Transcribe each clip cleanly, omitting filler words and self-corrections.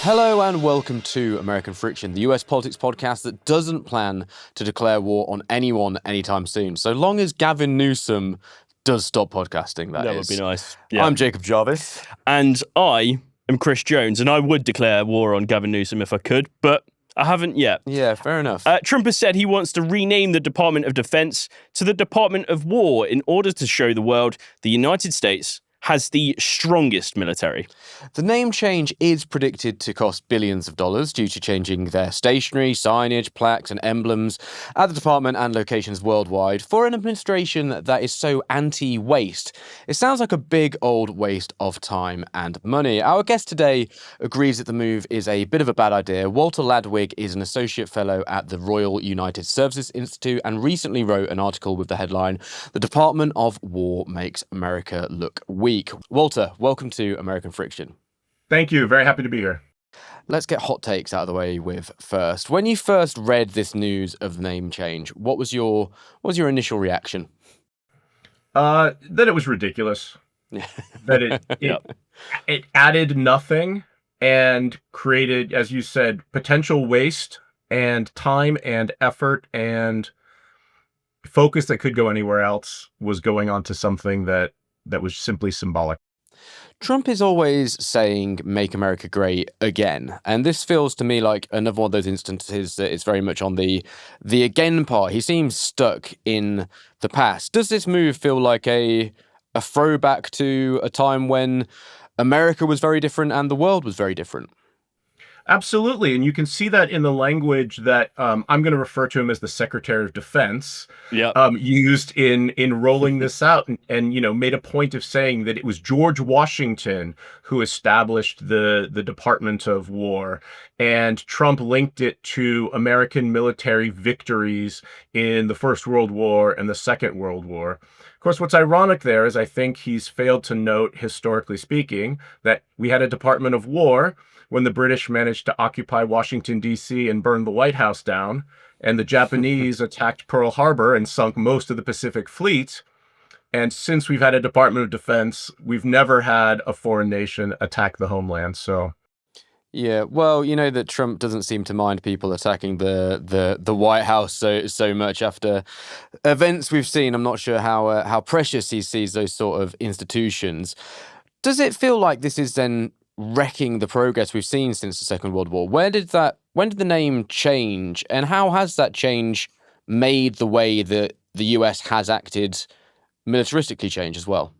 Hello and welcome to American Friction, the US politics podcast that doesn't plan to declare war on anyone anytime soon, so long as Gavin Newsom does stop podcasting, that would be nice. Yeah. I'm Jacob Jarvis. And I am Chris Jones, and I would declare war on Gavin Newsom if I could, but I haven't yet. Yeah, fair enough. Trump has said he wants to rename the Department of Defense to the Department of War in order to show the world the United States has the strongest military. The name change is predicted to cost billions of dollars due to changing their stationery, signage, plaques and emblems at the department and locations worldwide. For an administration that is so anti-waste, it sounds like a big old waste of time and money. Our guest today agrees that the move is a bit of a bad idea. Walter Ladwig is an associate fellow at the Royal United Services Institute and recently wrote an article with the headline, "The Department of War Makes America Look Weak." Walter, welcome to American Friction. Thank you. Very happy to be here. Let's get hot takes out of the way with first. When you first read this news of the name change, what was your initial reaction? That it was ridiculous. That it added nothing and created, as you said, potential waste and time and effort and focus that could go anywhere else was going on to something that was simply symbolic. Trump is always saying, "Make America great again." And this feels to me like another one of those instances that is very much on the again part. He seems stuck in the past. Does this move feel like a throwback to a time when America was very different and the world was very different? Absolutely. And you can see that in the language that I'm going to refer to him as the Secretary of Defense, used in rolling this out and made a point of saying that it was George Washington who established the Department of War. And Trump linked it to American military victories in the First World War and the Second World War. Of course, what's ironic there is I think he's failed to note, historically speaking, that we had a Department of War when the British managed to occupy Washington, D.C. and burn the White House down, and the Japanese attacked Pearl Harbor and sunk most of the Pacific Fleet. And since we've had a Department of Defense, we've never had a foreign nation attack the homeland. So, yeah, well, you know that Trump doesn't seem to mind people attacking the White House so much after events we've seen. I'm not sure how precious he sees those sort of institutions. Does it feel like this is then wrecking the progress we've seen since the Second World War? When did the name change, and how has that change made the way that the US has acted militaristically change as well?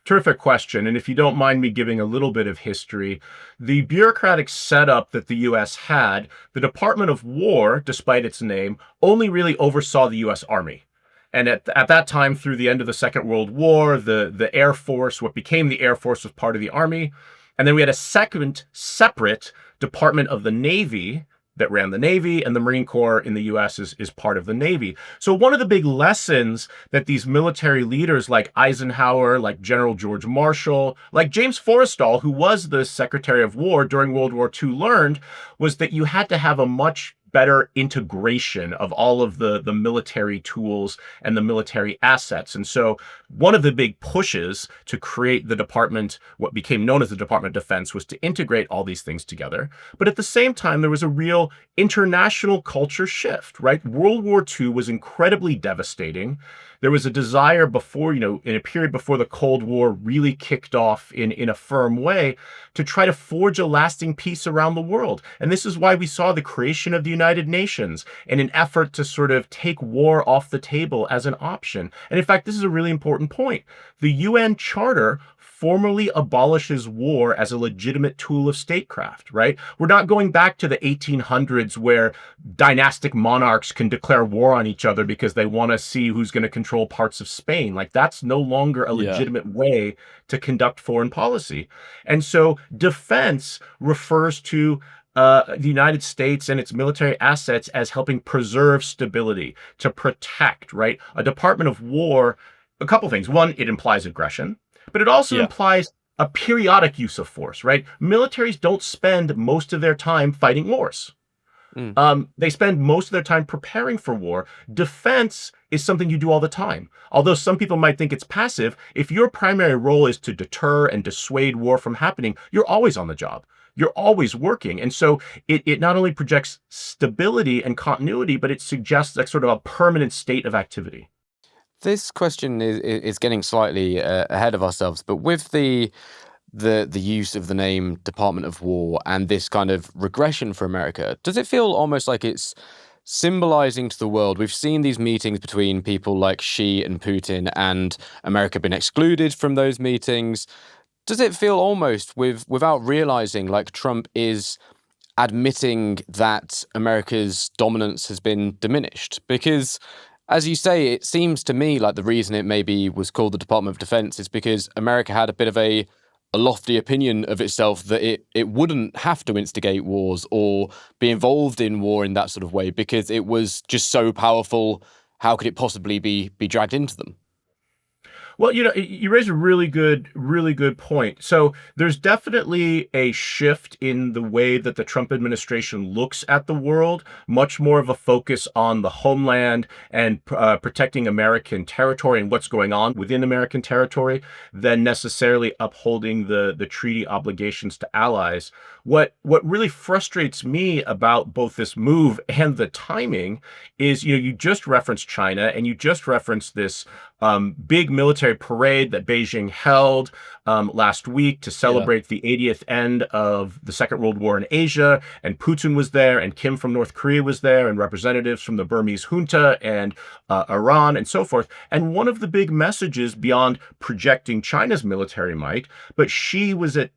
Terrific question. And if you don't mind me giving a little bit of history, the bureaucratic setup that the U.S. had, the Department of War, despite its name, only really oversaw the U.S. Army. And at that time, through the end of the Second World War, the Air Force, what became the Air Force, was part of the Army. And then we had a second separate Department of the Navy that ran the Navy, and the Marine Corps in the U.S. is part of the Navy. So one of the big lessons that these military leaders like Eisenhower, like General George Marshall, like James Forrestal, who was the Secretary of War during World War II, learned was that you had to have a much better integration of all of the military tools and the military assets. And so one of the big pushes to create the department, what became known as the Department of Defense, was to integrate all these things together. But at the same time, there was a real international culture shift, right? World War II was incredibly devastating. There was a desire before, in a period before the Cold War really kicked off in a firm way, to try to forge a lasting peace around the world. And this is why we saw the creation of the United Nations in an effort to sort of take war off the table as an option. And in fact, this is a really important point. The UN Charter formally abolishes war as a legitimate tool of statecraft, right? We're not going back to the 1800s where dynastic monarchs can declare war on each other because they want to see who's going to control parts of Spain. Like, that's no longer a legitimate way to conduct foreign policy. And so defense refers to the United States and its military assets as helping preserve stability, to protect, right? A Department of War, a couple things. One, it implies aggression, but it also implies a periodic use of force, right? Militaries don't spend most of their time fighting wars. They spend most of their time preparing for war. Defense is something you do all the time. Although some people might think it's passive, if your primary role is to deter and dissuade war from happening, you're always on the job. you're always working. And so it not only projects stability and continuity, but it suggests like sort of a permanent state of activity. This question is getting slightly ahead of ourselves, but with the use of the name Department of War and this kind of regression for America, does it feel almost like it's symbolizing to the world? We've seen these meetings between people like Xi and Putin, and America been excluded from those meetings. Does it feel almost, without realizing, like Trump is admitting that America's dominance has been diminished? Because, as you say, it seems to me like the reason it maybe was called the Department of Defense is because America had a bit of a lofty opinion of itself that it wouldn't have to instigate wars or be involved in war in that sort of way because it was just so powerful. How could it possibly be dragged into them? Well, you raise a really good point. So there's definitely a shift in the way that the Trump administration looks at the world, much more of a focus on the homeland and protecting American territory and what's going on within American territory than necessarily upholding the treaty obligations to allies. What really frustrates me about both this move and the timing is, you just referenced China and you just referenced this big military parade that Beijing held last week to celebrate the 80th end of the Second World War in Asia. And Putin was there, and Kim from North Korea was there, and representatives from the Burmese junta and Iran and so forth. And one of the big messages beyond projecting China's military might, but Xi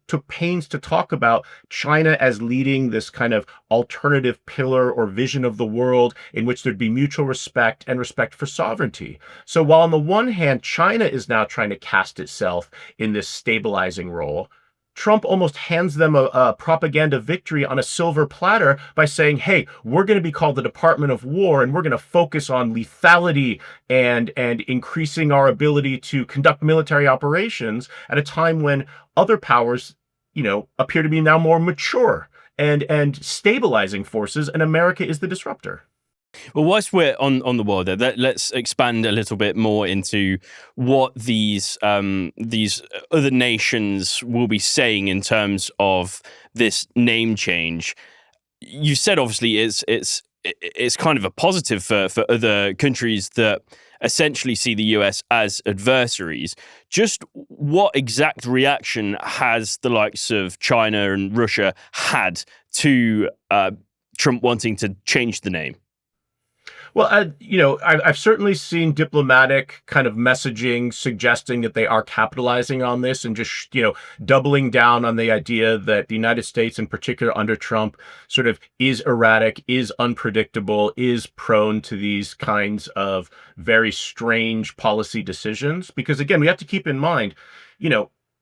took pains to talk about China as leading this kind of alternative pillar or vision of the world in which there'd be mutual respect and respect for sovereignty. So while on the one hand, China is now trying to cast itself in this stabilizing role, Trump almost hands them a propaganda victory on a silver platter by saying, hey, we're going to be called the Department of War, and we're going to focus on lethality and increasing our ability to conduct military operations at a time when other powers, appear to be now more mature and stabilizing forces, and America is the disruptor. Well, whilst we're on the world, there, let's expand a little bit more into what these other nations will be saying in terms of this name change. You said obviously it's kind of a positive for other countries that essentially see the US as adversaries. Just what exact reaction has the likes of China and Russia had to Trump wanting to change the name? Well, I've certainly seen diplomatic kind of messaging suggesting that they are capitalizing on this and just, doubling down on the idea that the United States, in particular under Trump, sort of is erratic, is unpredictable, is prone to these kinds of very strange policy decisions. Because again, we have to keep in mind,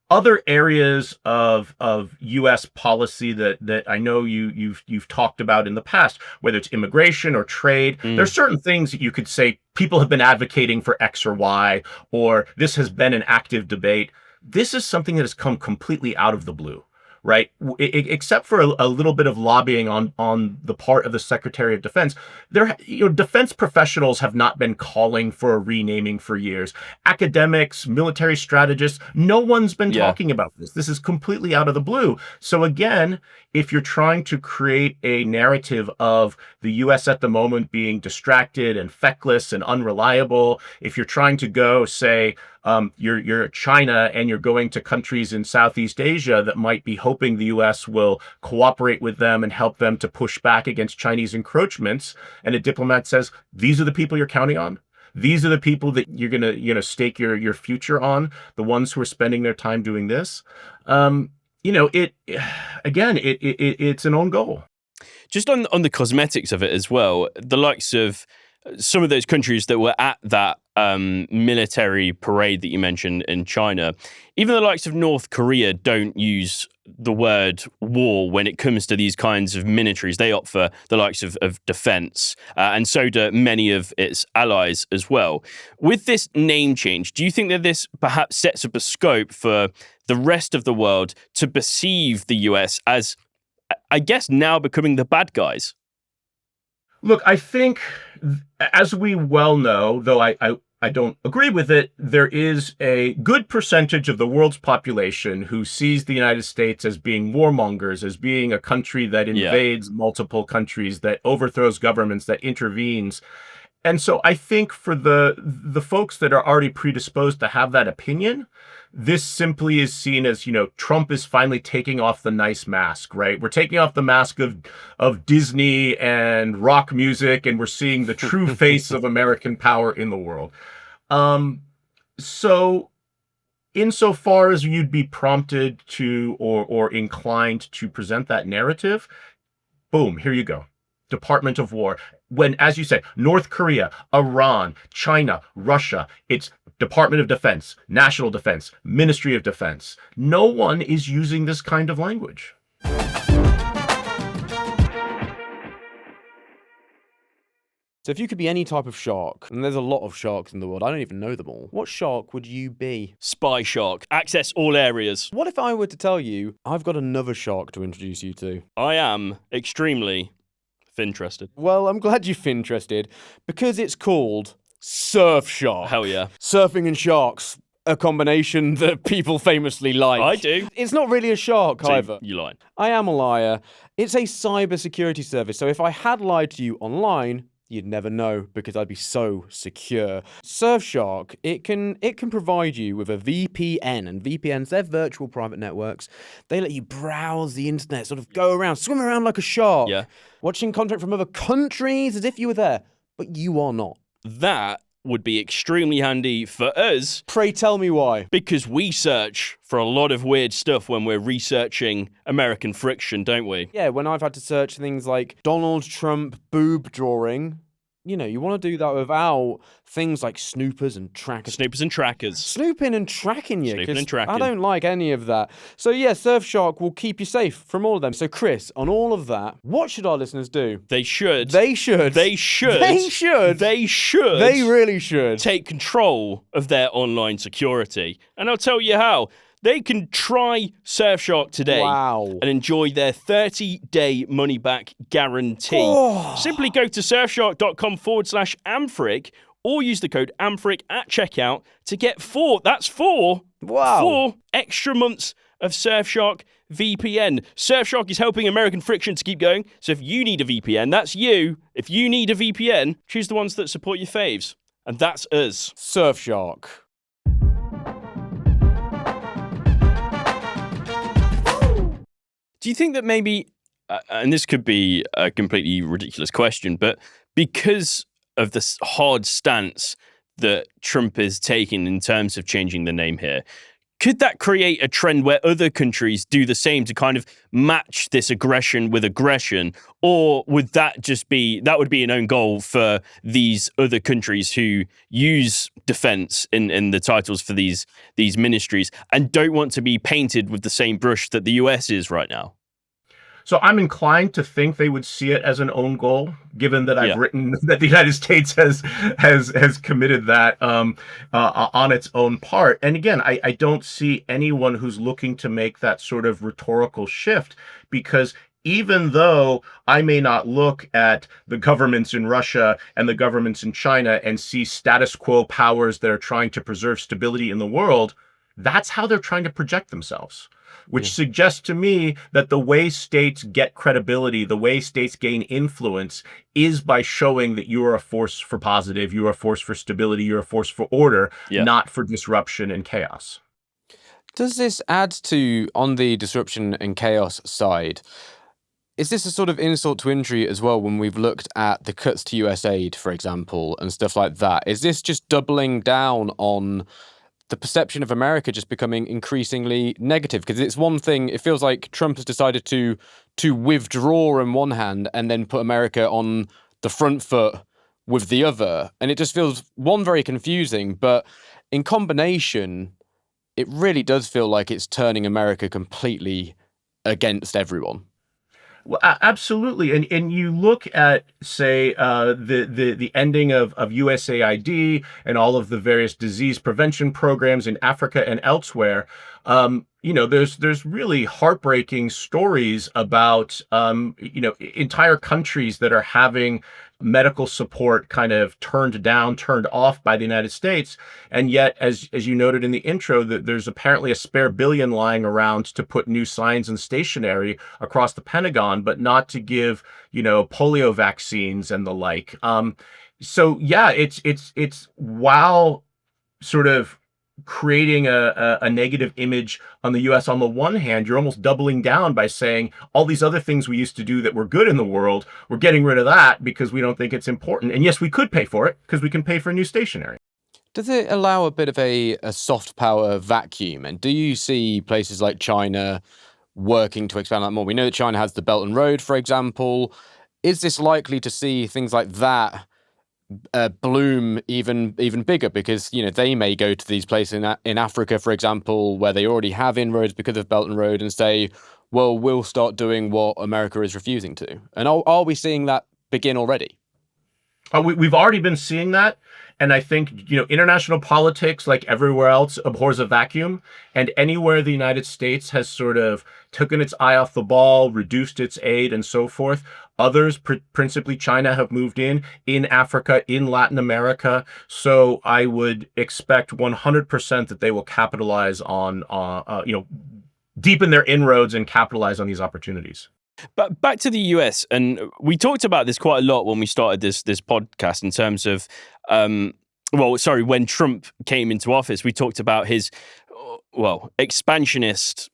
other areas of U.S. policy that I know you've talked about in the past, whether it's immigration or trade, there's certain things that you could say people have been advocating for X or Y, or this has been an active debate. This is something that has come completely out of the blue. Right, except for a little bit of lobbying on the part of the Secretary of Defense, defense professionals have not been calling for a renaming for years. Academics, military strategists, no one's been talking about this. This is completely out of the blue. So again, if you're trying to create a narrative of the U.S. at the moment being distracted and feckless and unreliable, if you're trying to go say, you're China and you're going to countries in Southeast Asia that might be hoping the U.S. will cooperate with them and help them to push back against Chinese encroachments, and a diplomat says, these are the people you're counting on. These are the people that you're going to, stake your future on, the ones who are spending their time doing this. It's an own goal. Just on the cosmetics of it as well, the likes of some of those countries that were at that military parade that you mentioned in China, even the likes of North Korea don't use the word war when it comes to these kinds of militaries. They opt for the likes of defense, and so do many of its allies as well. With this name change, do you think that this perhaps sets up a scope for the rest of the world to perceive the US as, I guess, now becoming the bad guys? Look, I think, as we well know, though I I don't agree with it, there is a good percentage of the world's population who sees the United States as being warmongers, as being a country that invades multiple countries, that overthrows governments, that intervenes. And so I think for the folks that are already predisposed to have that opinion, this simply is seen as, Trump is finally taking off the nice mask, right? We're taking off the mask of Disney and rock music, and we're seeing the true face of American power in the world. So insofar as you'd be prompted to or inclined to present that narrative, boom, here you go. Department of War. When, as you say, North Korea, Iran, China, Russia, it's Department of Defense, National Defense, Ministry of Defense. No one is using this kind of language. So if you could be any type of shark, and there's a lot of sharks in the world, I don't even know them all, what shark would you be? Spy shark. Access all areas. What if I were to tell you, I've got another shark to introduce you to? I am extremely finterested. Well, I'm glad you're finterested, because it's called surf shark. Hell yeah. Surfing and sharks, a combination that people famously like. I do. It's not really a shark either. You lied. I am a liar. It's a cybersecurity service, so if I had lied to you online, you'd never know because I'd be so secure. Surfshark, it can provide you with a VPN, and VPNs, they're virtual private networks. They let you browse the internet, sort of go around, swim around like a shark. Yeah. Watching content from other countries as if you were there, but you are not. That would be extremely handy for us. Pray tell me why. Because we search for a lot of weird stuff when we're researching American friction, don't we? Yeah, when I've had to search things like Donald Trump boob drawing, you want to do that without things like snoopers and trackers. Snoopers and trackers. Snooping and tracking you. Snooping and tracking. I don't like any of that. So yeah, Surfshark will keep you safe from all of them. So Chris, on all of that, what should our listeners do? They should. They should. They should. They should. They should. They really should. Take control of their online security. And I'll tell you how. They can try Surfshark today and enjoy their 30-day money-back guarantee. Oh. Simply go to surfshark.com/Amfric or use the code Amfric at checkout to get four extra months of Surfshark VPN. Surfshark is helping American friction to keep going, so if you need a VPN, that's you. If you need a VPN, choose the ones that support your faves. And that's us. Surfshark. Do you think that maybe, and this could be a completely ridiculous question, but because of this hard stance that Trump is taking in terms of changing the name here, could that create a trend where other countries do the same to kind of match this aggression with aggression? Or would that would be an own goal for these other countries who use defense in the titles for these ministries and don't want to be painted with the same brush that the US is right now? So I'm inclined to think they would see it as an own goal, given that I've written that the United States has committed that on its own part. And again, I don't see anyone who's looking to make that sort of rhetorical shift, because even though I may not look at the governments in Russia and the governments in China and see status quo powers that are trying to preserve stability in the world, that's how they're trying to project themselves. Which suggests to me that the way states get credibility, the way states gain influence, is by showing that you are a force for positive, you are a force for stability, you're a force for order, not for disruption and chaos. Does this add to, on the disruption and chaos side, is this a sort of insult to injury as well when we've looked at the cuts to US aid, for example, and stuff like that? Is this just doubling down on the perception of America just becoming increasingly negative? Because it's one thing, it feels like Trump has decided to withdraw on one hand and then put America on the front foot with the other. And it just feels, one, very confusing, but in combination, it really does feel like it's turning America completely against everyone. Well, absolutely. And you look at, say, the ending of USAID and all of the various disease prevention programs in Africa and elsewhere. There's really heartbreaking stories about, entire countries that are having medical support kind of turned off by the United States. And yet, as you noted in the intro, that there's apparently a spare billion lying around to put new signs and stationery across the Pentagon, but not to give, polio vaccines and the like. So yeah, it's while sort of creating a negative image on the US on the one hand, you're almost doubling down by saying all these other things we used to do that were good in the world, we're getting rid of that because we don't think it's important. And yes, we could pay for it because we can pay for new stationery. Does it allow a bit of a soft power vacuum? And do you see places like China working to expand that more? We know that China has the Belt and Road, for example. Is this likely to see things like that bloom even bigger, because they may go to these places in Africa, for example, where they already have inroads because of Belt and Road, and say, well, we'll start doing what America is refusing to? And are we seeing that begin already? We've already been seeing that. And I think, international politics, like everywhere else, abhors a vacuum. And anywhere the United States has sort of taken its eye off the ball, reduced its aid, and so forth, others, principally China, have moved in Africa, in Latin America. So I would expect 100% that they will capitalize on, deepen their inroads and capitalize on these opportunities. But back to the US, and we talked about this quite a lot when we started this podcast in terms of, when Trump came into office, we talked about his, expansionist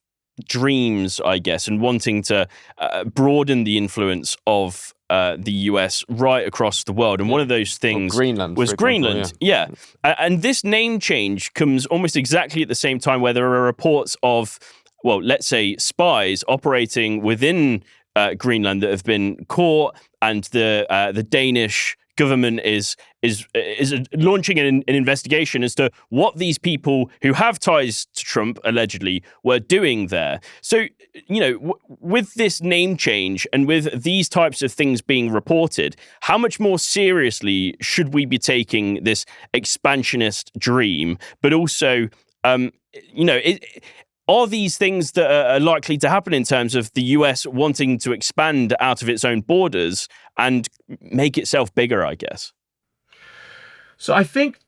dreams, I guess, and wanting to broaden the influence of the US right across the world. And one of those things was Greenland. Yeah. And this name change comes almost exactly at the same time where there are reports of, let's say, spies operating within Greenland that have been caught, and the Danish government is launching an investigation as to what these people who have ties to Trump allegedly were doing there. So, with this name change and with these types of things being reported, how much more seriously should we be taking this expansionist dream? But also, are these things that are likely to happen in terms of the US wanting to expand out of its own borders and make itself bigger, I guess? So I think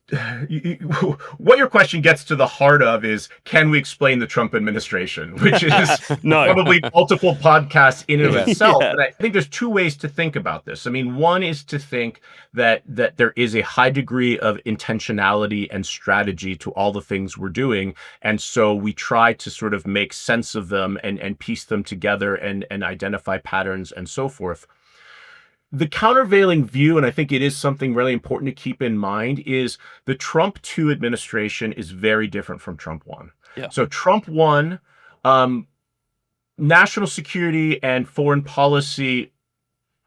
what your question gets to the heart of is, can we explain the Trump administration, which is probably multiple podcasts in and of itself. But I think there's two ways to think about this. I mean, one is to think that there is a high degree of intentionality and strategy to all the things we're doing. And so we try to sort of make sense of them and piece them together and identify patterns and so forth. The countervailing view, and I think it is something really important to keep in mind, is the Trump 2 administration is very different from Trump 1. Yeah. So Trump 1, national security and foreign policy,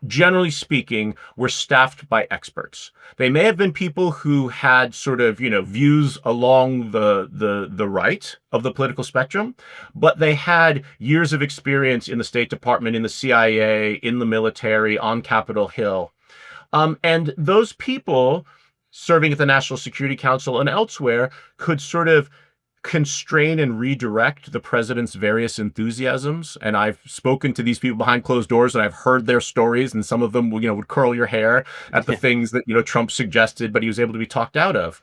generally speaking, were staffed by experts. They may have been people who had sort of, views along the right of the political spectrum, but they had years of experience in the State Department, in the CIA, in the military, on Capitol Hill. And those people serving at the National Security Council and elsewhere could sort of constrain and redirect the president's various enthusiasms. And I've spoken to these people behind closed doors, and I've heard their stories, and some of them, would curl your hair at the things that, Trump suggested, but he was able to be talked out of.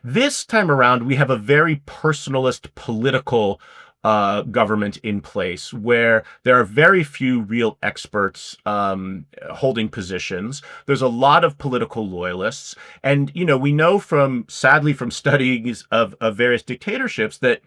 This time around, we have a very personalist political government in place where there are very few real experts holding positions. There's a lot of political loyalists. And, we know sadly from studies of various dictatorships that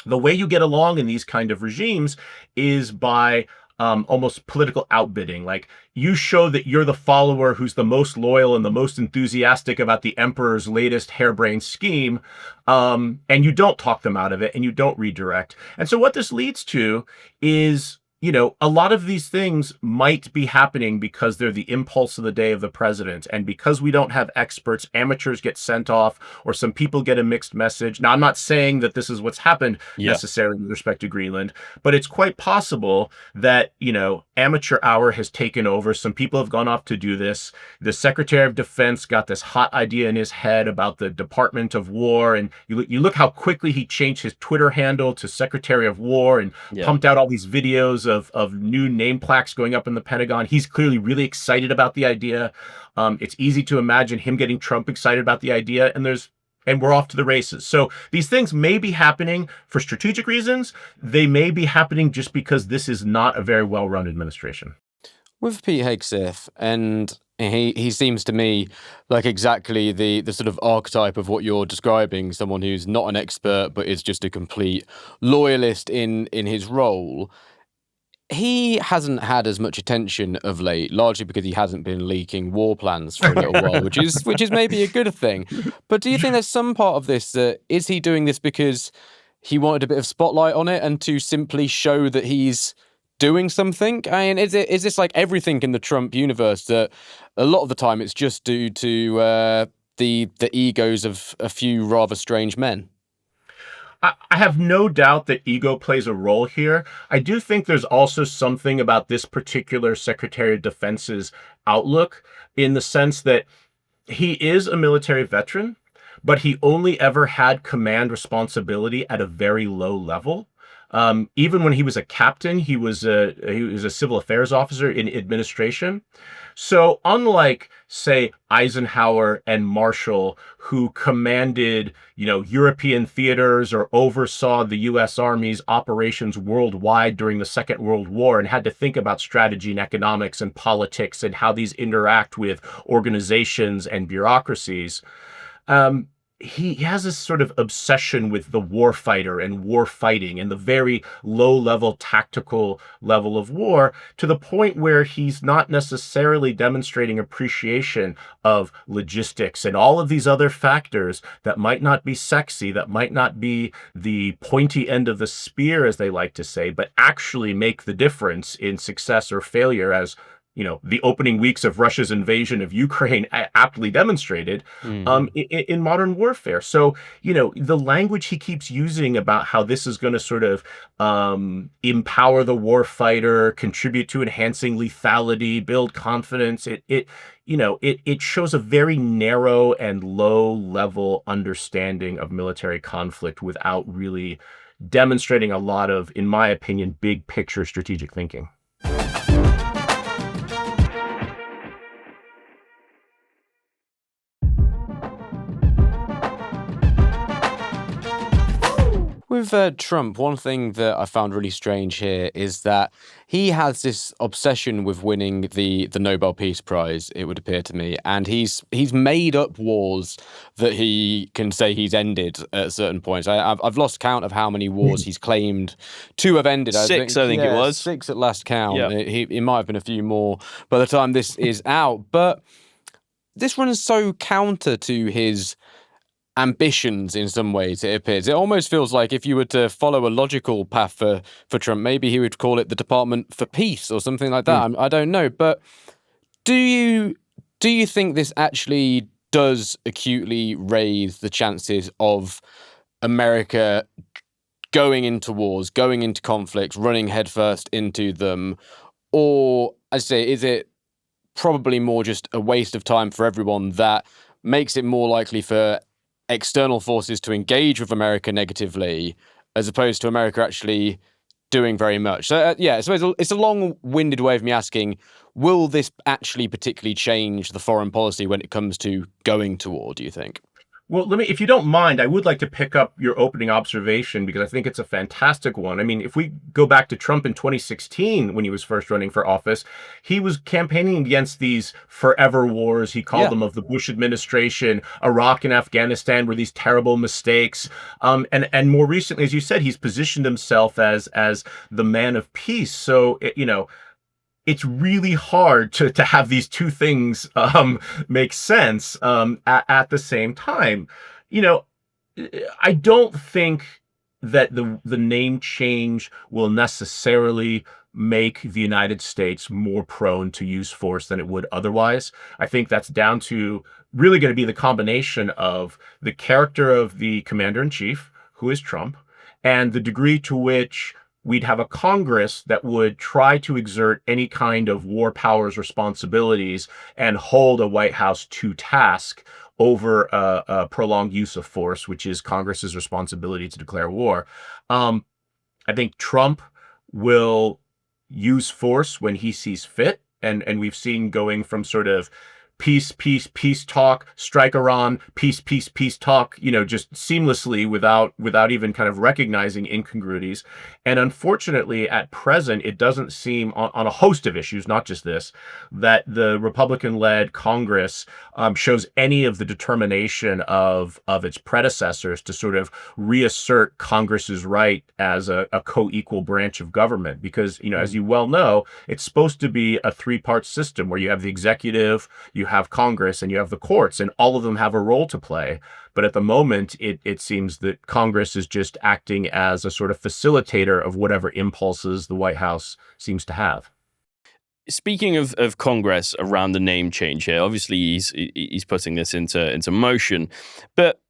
the way you get along in these kind of regimes is by almost political outbidding. Like, you show that you're the follower who's the most loyal and the most enthusiastic about the emperor's latest harebrained scheme, and you don't talk them out of it, and you don't redirect. And so what this leads to is, a lot of these things might be happening because they're the impulse of the day of the president. And because we don't have experts, amateurs get sent off, or some people get a mixed message. Now, I'm not saying that this is what's happened necessarily with respect to Greenland, but it's quite possible that, amateur hour has taken over. Some people have gone off to do this. The Secretary of Defense got this hot idea in his head about the Department of War. And you look how quickly he changed his Twitter handle to Secretary of War and pumped out all these videos of new name plaques going up in the Pentagon. He's clearly really excited about the idea. It's easy to imagine him getting Trump excited about the idea, and we're off to the races. So these things may be happening for strategic reasons. They may be happening just because this is not a very well-run administration. With Pete Hegseth, and he seems to me like exactly the sort of archetype of what you're describing, someone who's not an expert but is just a complete loyalist in his role. He hasn't had as much attention of late, largely because he hasn't been leaking war plans for a little while, which is maybe a good thing. But do you think there's some part of this that is he doing this because he wanted a bit of spotlight on it and to simply show that he's doing something? I mean, is this like everything in the Trump universe that a lot of the time it's just due to the egos of a few rather strange men? I have no doubt that ego plays a role here. I do think there's also something about this particular Secretary of Defense's outlook in the sense that he is a military veteran, but he only ever had command responsibility at a very low level. Even when he was a captain, he was a civil affairs officer in administration. So unlike, say, Eisenhower and Marshall, who commanded, European theaters or oversaw the U.S. Army's operations worldwide during the Second World War and had to think about strategy and economics and politics and how these interact with organizations and bureaucracies, he has this sort of obsession with the war fighter and war fighting and the very low level tactical level of war, to the point where he's not necessarily demonstrating appreciation of logistics and all of these other factors that might not be sexy, that might not be the pointy end of the spear, as they like to say, but actually make the difference in success or failure, as the opening weeks of Russia's invasion of Ukraine aptly demonstrated, in modern warfare. So, the language he keeps using about how this is going to sort of empower the warfighter, contribute to enhancing lethality, build confidence, it shows a very narrow and low level understanding of military conflict without really demonstrating a lot of, in my opinion, big picture strategic thinking. With Trump, one thing that I found really strange here is that he has this obsession with winning the Nobel Peace Prize, it would appear to me, and he's made up wars that he can say he's ended at certain points. I've lost count of how many wars he's claimed to have ended. Six, I think it was. 6 at last count. Yeah. It might have been a few more by the time this is out, but this runs so counter to his ambitions in some ways, it appears. It almost feels like if you were to follow a logical path for Trump, maybe he would call it the Department for Peace or something like that. I don't know. But do you think this actually does acutely raise the chances of America going into wars, going into conflicts, running headfirst into them? Or, as I say, is it probably more just a waste of time for everyone that makes it more likely for external forces to engage with America negatively, as opposed to America actually doing very much? So, I suppose it's a long-winded way of me asking, will this actually particularly change the foreign policy when it comes to going to war, do you think? Well, if you don't mind, I would like to pick up your opening observation because I think it's a fantastic one. I mean, if we go back to Trump in 2016, when he was first running for office, he was campaigning against these forever wars. He called them, of the Bush administration. Iraq and Afghanistan were these terrible mistakes. And more recently, as you said, he's positioned himself as the man of peace. So, it's really hard to have these two things make sense at the same time. I don't think that the name change will necessarily make the United States more prone to use force than it would otherwise. I think that's down to really going to be the combination of the character of the commander-in-chief, who is Trump, and the degree to which we'd have a Congress that would try to exert any kind of war powers responsibilities and hold a White House to task over a prolonged use of force, which is Congress's responsibility to declare war. I think Trump will use force when he sees fit. And we've seen going from sort of peace talk, strike Iran, peace talk, just seamlessly without even kind of recognizing incongruities. And unfortunately, at present, it doesn't seem on a host of issues, not just this, that the Republican-led Congress shows any of the determination of its predecessors to sort of reassert Congress's right as a co-equal branch of government. Because, as you well know, it's supposed to be a three-part system where you have the executive, you have Congress, and you have the courts, and all of them have a role to play. But at the moment, it seems that Congress is just acting as a sort of facilitator of whatever impulses the White House seems to have. Speaking of Congress around the name change here, obviously he's putting this into motion. But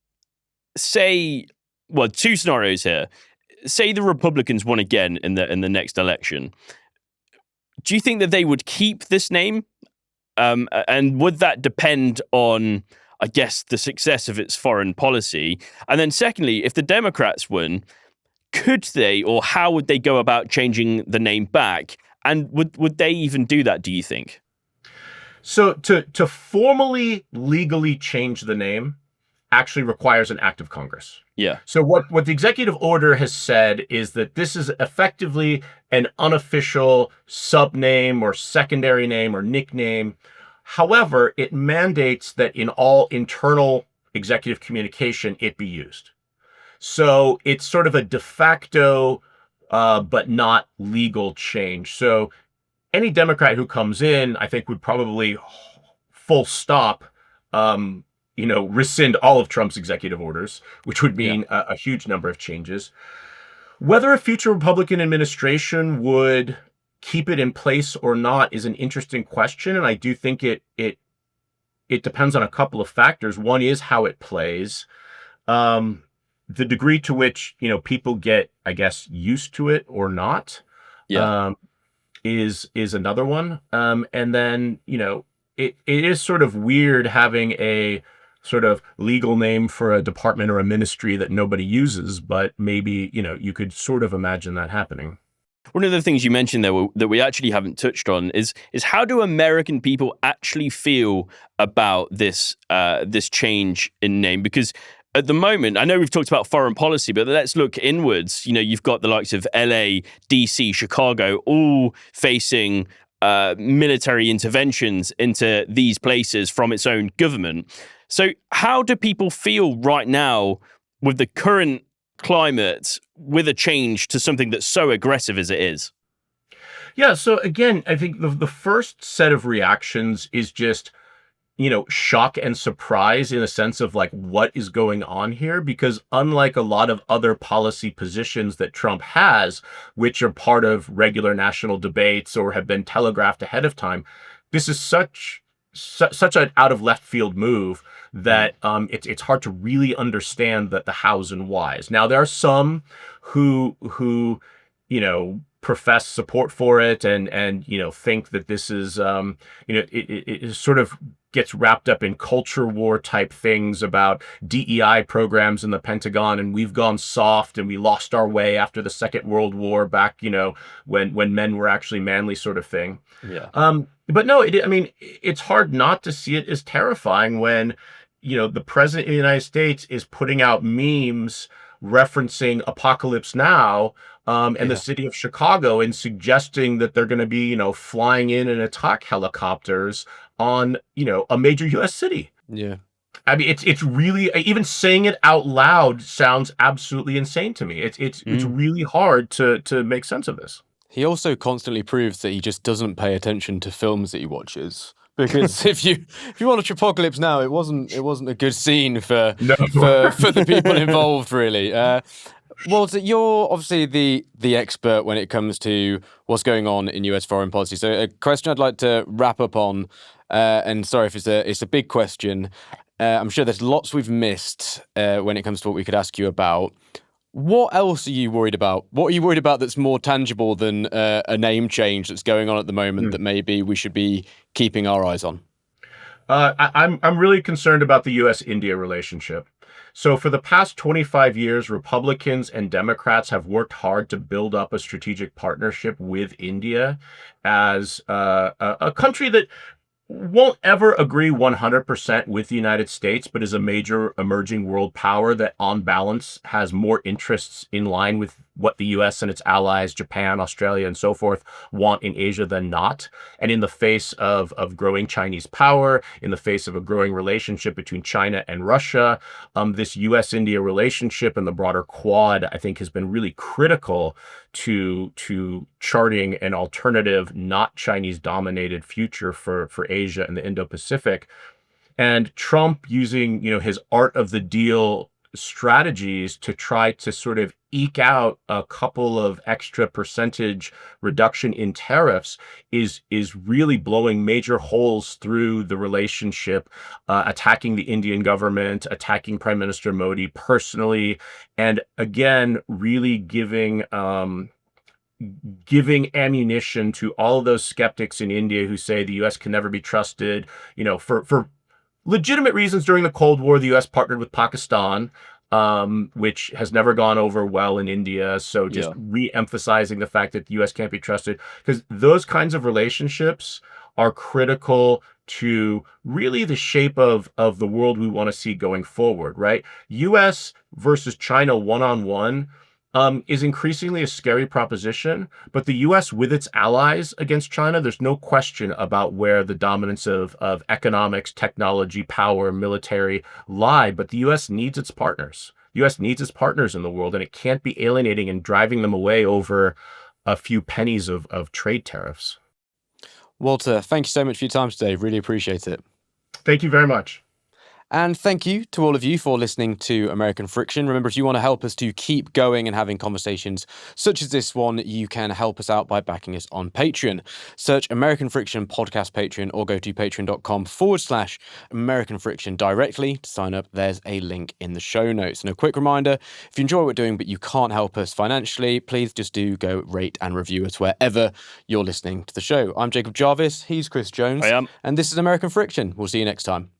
two scenarios here. Say the Republicans won again in the next election. Do you think that they would keep this name? And would that depend on, I guess, the success of its foreign policy? And then secondly, if the Democrats win, could they, or how would they go about changing the name back? And would they even do that, do you think? So to formally, legally change the name actually requires an act of Congress. Yeah. So what the executive order has said is that this is effectively an unofficial subname or secondary name or nickname. However, it mandates that in all internal executive communication, it be used. So it's sort of a de facto, but not legal change. So any Democrat who comes in, I think, would probably full stop, rescind all of Trump's executive orders, which would mean a huge number of changes. Whether a future Republican administration would keep it in place or not is an interesting question, and I do think it depends on a couple of factors. One is how it plays, the degree to which people get, I guess, used to it or not, is another one. And then it is sort of weird having a sort of legal name for a department or a ministry that nobody uses, but maybe you could sort of imagine that happening. One of the things you mentioned there that we actually haven't touched on is how do American people actually feel about this change in name? Because at the moment, I know we've talked about foreign policy, but let's look inwards. You've got the likes of LA, DC, Chicago, all facing military interventions into these places from its own government. So how do people feel right now with the current climate, with a change to something that's so aggressive as it is? Yeah, so again, I think the first set of reactions is just, shock and surprise in a sense of like, what is going on here? Because unlike a lot of other policy positions that Trump has, which are part of regular national debates or have been telegraphed ahead of time, this is such an out of left field move that it's hard to really understand the hows and whys. Now, there are some who profess support for it and think that this is it sort of gets wrapped up in culture war type things about DEI programs in the Pentagon, and we've gone soft and we lost our way after the Second World War back, when men were actually manly, sort of thing. Yeah. But no, it's hard not to see it as terrifying when the president of the United States is putting out memes referencing Apocalypse Now and the city of Chicago and suggesting that they're going to be, flying in and attack helicopters on, a major U.S. city. Yeah. I mean, it's really, even saying it out loud sounds absolutely insane to me. It's really hard to make sense of this. He also constantly proves that he just doesn't pay attention to films that he watches. Because if you watch Apocalypse Now, it wasn't a good scene for the people involved, really. Walter, you're obviously the expert when it comes to what's going on in US foreign policy. So a question I'd like to wrap up on, and sorry if it's a big question. I'm sure there's lots we've missed when it comes to what we could ask you about. What else are you worried about? What are you worried about that's more tangible than a name change that's going on at the moment that maybe we should be keeping our eyes on? I'm really concerned about the U.S.-India relationship. So for the past 25 years, Republicans and Democrats have worked hard to build up a strategic partnership with India as a country that won't ever agree 100% with the United States, but is a major emerging world power that, on balance, has more interests in line with what the US and its allies, Japan, Australia, and so forth, want in Asia than not. And in the face of growing Chinese power, in the face of a growing relationship between China and Russia, this US-India relationship and the broader Quad, I think, has been really critical to charting an alternative, not Chinese-dominated future for Asia and the Indo-Pacific. And Trump using, his art of the deal strategies to try to sort of eke out a couple of extra percentage reduction in tariffs is really blowing major holes through the relationship, attacking the Indian government, attacking Prime Minister Modi personally, and again, really giving ammunition to all of those skeptics in India who say the U.S. can never be trusted. For legitimate reasons, during the Cold War, the U.S. partnered with Pakistan, which has never gone over well in India. So just re-emphasizing the fact that the U.S. can't be trusted, because those kinds of relationships are critical to really the shape of the world we want to see going forward, right? U.S. versus China one-on-one is increasingly a scary proposition, but the U.S. with its allies against China, there's no question about where the dominance of economics, technology, power, military lie, but the U.S. needs its partners. The U.S. needs its partners in the world, and it can't be alienating and driving them away over a few pennies of trade tariffs. Walter, thank you so much for your time today. Really appreciate it. Thank you very much. And thank you to all of you for listening to American Friction. Remember, if you want to help us to keep going and having conversations such as this one, you can help us out by backing us on Patreon. Search American Friction Podcast Patreon or go to patreon.com/American Friction directly to sign up. There's a link in the show notes. And a quick reminder, if you enjoy what we're doing but you can't help us financially, please just do go rate and review us wherever you're listening to the show. I'm Jacob Jarvis. He's Chris Jones. I am. And this is American Friction. We'll see you next time.